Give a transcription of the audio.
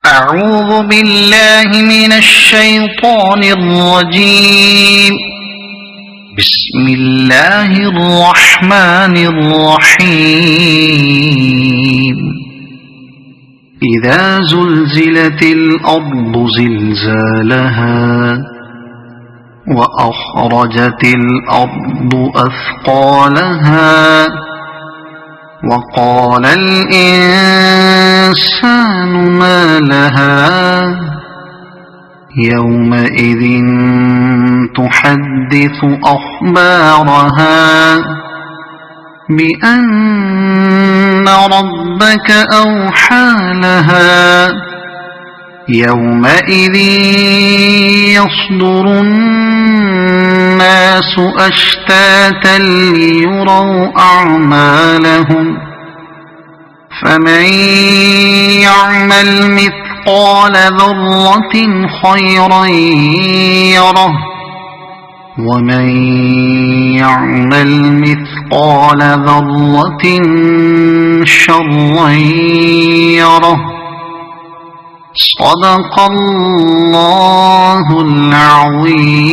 أعوذ بالله من الشيطان الرجيم. بسم الله الرحمن الرحيم. إذا زلزلت الأرض زلزالها وأخرجت الأرض أثقالها وقال الإنسان ما لها يومئذ تحدث أخبارها بأن ربك أوحى لها يومئذ يصدر الناس أشتاتا ليروا أعمالهم فمن يعمل مثقال ذرة خيرا يره ومن يعمل مثقال ذرة شرا يره. صدق الله العظيم.